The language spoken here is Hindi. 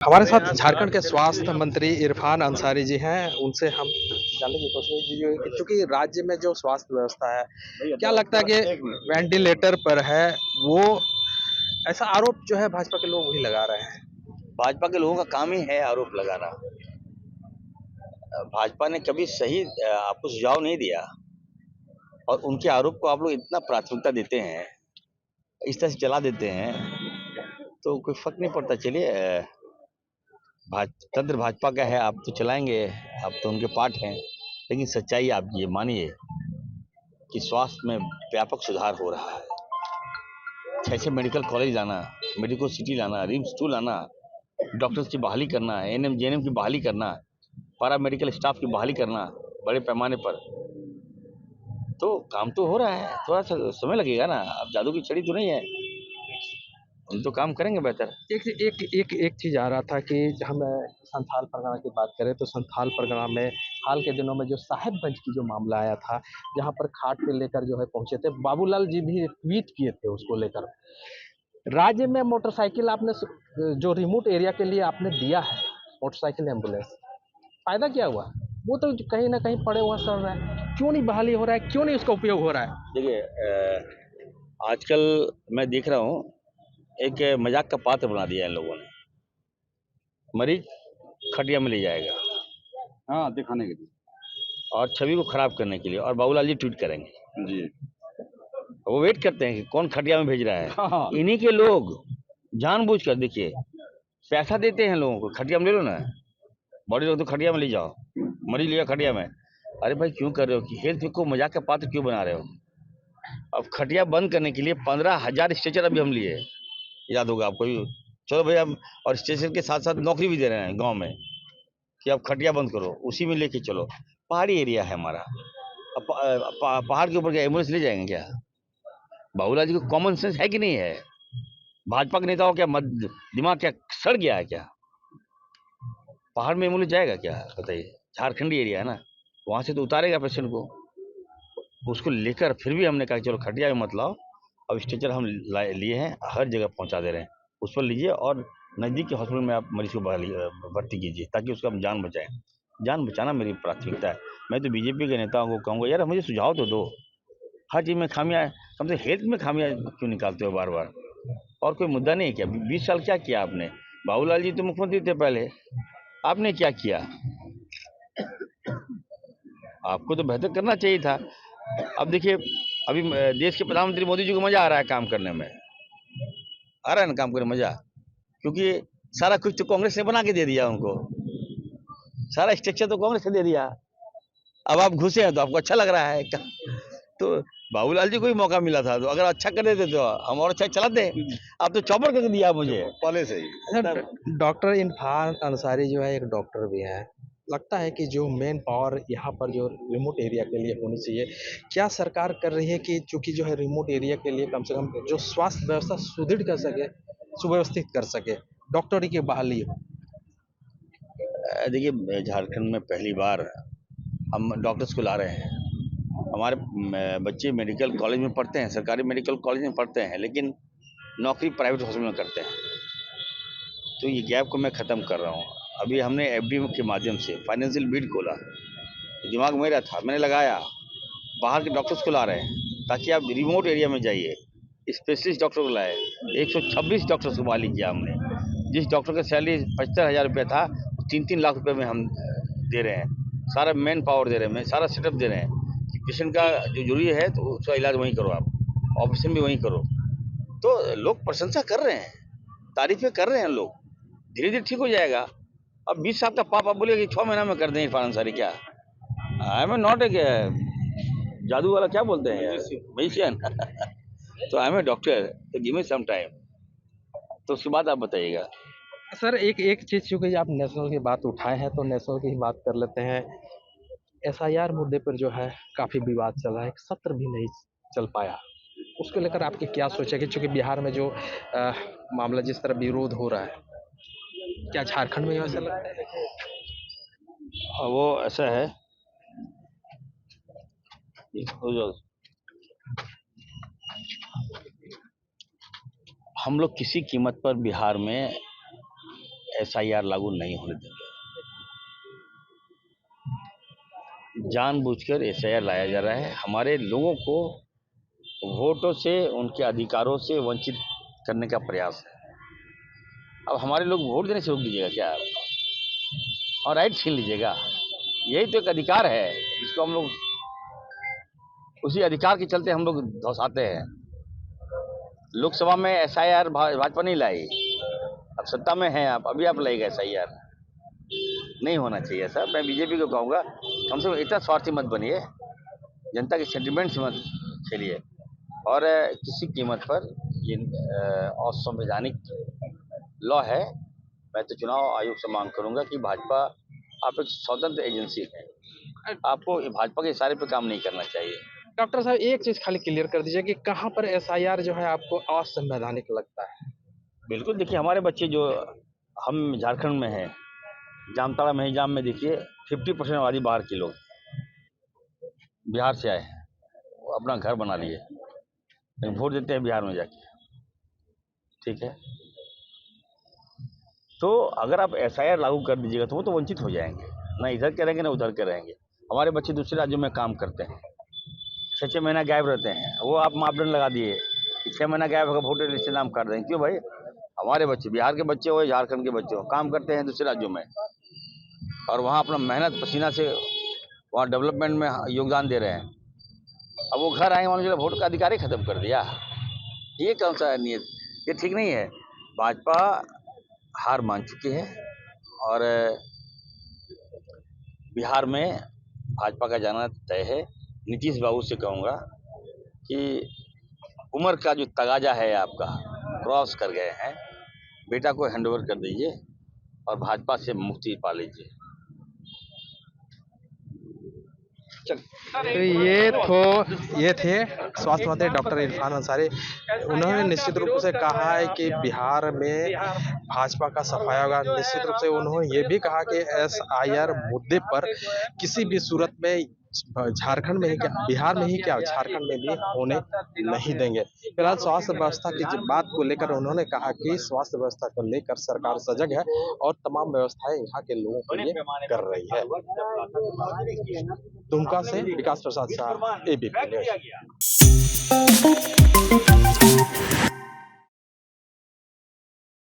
हमारे साथ झारखंड के स्वास्थ्य मंत्री इरफान अंसारी जी हैं। उनसे हम जानने की कोशिश कीजिए कि चूंकि राज्य में जो स्वास्थ्य व्यवस्था है, क्या लगता है कि वेंटिलेटर पर है वो, ऐसा आरोप जो है भाजपा के लोग वही लगा रहे हैं। भाजपा के लोगों का काम ही है आरोप लगाना। भाजपा ने कभी सही आपको सुझाव नहीं दिया और उनके आरोप को आप लोग इतना प्राथमिकता देते हैं, इस तरह से चला देते हैं, तो कोई फर्क नहीं पड़ता। चलिए, तंत्र भाजपा का है, आप तो चलाएंगे, आप तो उनके पार्ट हैं। लेकिन सच्चाई आप ये मानिए कि स्वास्थ्य में व्यापक सुधार हो रहा है। 6 मेडिकल कॉलेज लाना, मेडिकल सिटी लाना, रिम्स 2 लाना, डॉक्टर्स की बहाली करना, एएनएम जेएनएम की बहाली करना, पारा मेडिकल स्टाफ की बहाली करना बड़े पैमाने पर, तो काम तो हो रहा है। थोड़ा सा समय लगेगा ना, अब जादू की छड़ी तो नहीं है, हम तो काम करेंगे बेहतर। एक एक एक एक चीज आ रहा था कि हम संथाल परगना की बात करें तो संथाल परगना में हाल के दिनों में जो साहेबगंज की जो मामला आया था, जहां पर खाट पे लेकर जो है पहुंचे थे, बाबूलाल जी भी ट्वीट किए थे उसको लेकर। राज्य में मोटरसाइकिल आपने जो रिमोट एरिया के लिए आपने दिया है, मोटरसाइकिल एम्बुलेंस, फायदा क्या हुआ? वो तो कहीं ना कहीं पड़े हुआ सड़ रहा है, क्यों नहीं बहाली हो रहा है, क्यों नहीं उसका उपयोग हो रहा है? देखिए, आजकल मैं देख रहा हूँ एक मजाक का पात्र बना दिया है इन लोगों ने। मरीज खटिया में ले जाएगा, हाँ, दिखाने के लिए और छवि को खराब करने के लिए, और बाबूलाल जी ट्वीट करेंगे जी। वो वेट करते हैं कि कौन खटिया में भेज रहा है। हाँ। इन्हीं के लोग जानबूझकर, देखिए, पैसा देते हैं लोगों को, खटिया में ले लो ना, बॉडी लोग तो खटिया में ले जाओ, मरीज लिया खटिया में। अरे भाई, क्यों कर रहे हो कि हेल्थ को मजाक का पात्र क्यों बना रहे हो? अब खटिया बंद करने के लिए 15,000 स्ट्रेचर अभी हम लिए, याद होगा आपको। चलो भाई, हम और स्टेशन के साथ साथ नौकरी भी दे रहे हैं गांव में कि अब खटिया बंद करो, उसी में लेके चलो। पहाड़ी एरिया है हमारा, अब पहाड़ के ऊपर क्या एम्बुलेंस ले जाएंगे क्या? बाबूलाल जी को कॉमन सेंस है कि नहीं है? भाजपा के नेताओं क्या दिमाग क्या सड़ गया है क्या? पहाड़ में एम्बुलेंस जाएगा क्या, बताइए? झारखंडी एरिया है ना, वहां से तो उतारेगा पेशेंट को। उसको लेकर फिर भी हमने कहा चलो खटिया में मत लाओ, अब स्ट्रेचर हम लिए हैं, हर जगह पहुंचा दे रहे हैं, उस पर लीजिए और नज़दीक के हॉस्पिटल में आप मरीज को भर्ती कीजिए ताकि उसका हम जान बचाएं। जान बचाना मेरी प्राथमिकता है। मैं तो बीजेपी के नेताओं को कहूँगा, यार मुझे सुझाव तो दो। हर चीज़ में खामियां, कम से हेल्थ में खामियां क्यों निकालते हो बार बार? और कोई मुद्दा नहीं है क्या? 20 साल क्या किया आपने? बाबूलाल जी तो मुख्यमंत्री थे पहले, आपने क्या किया? आपको तो बेहतर करना चाहिए था। अब देखिए, अभी देश के प्रधानमंत्री मोदी जी को मजा आ रहा है काम करने में, आ रहा है ना काम करने में मजा, क्योंकि सारा कुछ तो कांग्रेस ने बना के दे दिया उनको, सारा स्ट्रक्चर तो कांग्रेस ने दे दिया। अब आप घुसे हैं तो आपको अच्छा लग रहा है तो बाबूलाल जी को भी मौका मिला था, तो अगर अच्छा कर देते तो हम और अच्छा चलाते। आप तो चौपर करके दिया मुझे पहले से ही। डॉक्टर इरफान अंसारी जो है एक डॉक्टर भी है, लगता है कि जो मेन पावर यहाँ पर जो रिमोट एरिया के लिए होनी चाहिए, क्या सरकार कर रही है कि चूंकि जो है रिमोट एरिया के लिए कम से कम जो स्वास्थ्य व्यवस्था सुदृढ़ कर सके, सुव्यवस्थित कर सके, डॉक्टरी की बहाली हो? देखिए, झारखंड में पहली बार हम डॉक्टर्स को ला रहे हैं। हमारे बच्चे मेडिकल कॉलेज में पढ़ते हैं, सरकारी मेडिकल कॉलेज में पढ़ते हैं, लेकिन नौकरी प्राइवेट हॉस्पिटल में करते हैं। तो ये गैप को मैं ख़त्म कर रहा हूँ। अभी हमने एफडी के माध्यम से फाइनेंशियल बीड खोला, दिमाग मेरा था, मैंने लगाया, बाहर के डॉक्टर्स को ला रहे हैं ताकि आप रिमोट एरिया में जाइए, स्पेशलिस्ट डॉक्टर को लाए। 126 डॉक्टर्स को बहाली किया हमने। जिस डॉक्टर का सैलरी 75,000 रुपया था, 3-3 लाख रुपये में हम दे रहे हैं। सारा मैन पावर दे रहे हैं, सारा सेटअप दे रहे हैं कि पेशेंट का जो जरूरी है तो उसका इलाज वहीं करो, आप ऑपरेशन भी वहीं करो। तो लोग प्रशंसा कर रहे हैं, तारीफें कर रहे हैं लोग, धीरे धीरे ठीक हो जाएगा। अब 20 साल का पाप आप बोलिए कि 6 महीना में कर दें इरफान अंसारी, क्या? आई एम नॉट ए जादू वाला, क्या बोलते हैं, मैजिशियन तो आई एम ए डॉक्टर, तो गिव मी सम टाइम, तो उसके बाद आप बताइएगा। सर, एक एक चीज, चूंकि आप नेशनल की बात उठाए हैं तो नेशनल की ही बात कर लेते हैं। एसआईआर मुद्दे पर जो है काफी विवाद चल रहा है, एक सत्र भी नहीं चल पाया, उसको लेकर आपकी क्या सोच है कि चूंकि बिहार में जो मामला जिस तरह विरोध हो रहा है, क्या झारखंड में वैसा लगता है? वो ऐसा है, हो जाओ, हम लोग किसी कीमत पर बिहार में एसआईआर लागू नहीं होने देंगे। जानबूझकर एसआईआर लाया जा रहा है, हमारे लोगों को वोटों से, उनके अधिकारों से वंचित करने का प्रयास है। अब हमारे लोग वोट देने से रोक दीजिएगा क्या आप? और राइट छीन लीजिएगा? यही तो एक अधिकार है जिसको हम लोग, उसी अधिकार के चलते हम लोग धौंसाते हैं। लोकसभा में एसआईआर भाजपा नहीं लाई, अब सत्ता में है आप, अभी आप लाएगा एसआईआर। नहीं होना चाहिए ऐसा। मैं बीजेपी को कहूँगा, कम से कम इतना स्वार्थी मत बनिए, जनता के सेंटिमेंट से मत खेलिए, और किसी कीमत पर ये असंवैधानिक लॉ है। मैं तो चुनाव आयोग से मांग करूंगा कि भाजपा, आप एक स्वतंत्र एजेंसी है, आपको भाजपा के इशारे पर काम नहीं करना चाहिए। डॉक्टर साहब, एक चीज खाली क्लियर कर दीजिए कि कहाँ पर एसआईआर जो है आपको असंवैधानिक लगता है? बिल्कुल, देखिए हमारे बच्चे जो, हम झारखंड में हैं, जामताड़ा महिजाम में देखिए 50% आबादी बाहर के लोग बिहार से आए हैं, वो अपना घर बना लिए, लेकिन वोट देते हैं बिहार में जाके। ठीक है, तो अगर आप एसआईआर लागू कर दीजिएगा तो वो तो वंचित हो जाएंगे, ना इधर के रहेंगे ना उधर के रहेंगे। हमारे बच्चे दूसरे राज्यों में काम करते हैं, 6 महीना गायब रहते हैं, वो आप मापदंड लगा दिए कि 6 महीना गायब होगा वोटर लिस्ट से नाम काट देंगे। क्यों भाई? हमारे बच्चे, बिहार के बच्चे हो या झारखंड के बच्चे हो, काम करते हैं दूसरे राज्यों में, और वहाँ अपना मेहनत पसीना से वहाँ डेवलपमेंट में योगदान दे रहे हैं। अब वो घर आएंगे, मान लीजिए वोट का अधिकार ही खत्म कर दिया। ये कौन सा नियत? ये ठीक नहीं है। भाजपा हार मान चुकी है, और बिहार में भाजपा का जाना तय है। नीतीश बाबू से कहूँगा कि उम्र का जो तगाजा है आपका क्रॉस कर गए हैं, बेटा को हैंडओवर कर दीजिए और भाजपा से मुक्ति पा लीजिए। तो ये थे स्वास्थ्य मंत्री डॉक्टर इरफान अंसारी। उन्होंने निश्चित रूप से कहा है कि बिहार में भाजपा का सफाया होगा। निश्चित रूप से उन्होंने ये भी कहा कि एसआईआर मुद्दे पर किसी भी सूरत में झारखंड में ही क्या, बिहार में ही क्या, झारखंड में भी होने नहीं देंगे। फिलहाल स्वास्थ्य व्यवस्था की बात को लेकर उन्होंने कहा कि स्वास्थ्य व्यवस्था को लेकर सरकार सजग है और तमाम व्यवस्थाएं यहाँ के लोगों के लिए कर रही है। दुमका से विकास प्रसाद शाह, एबीपी न्यूज।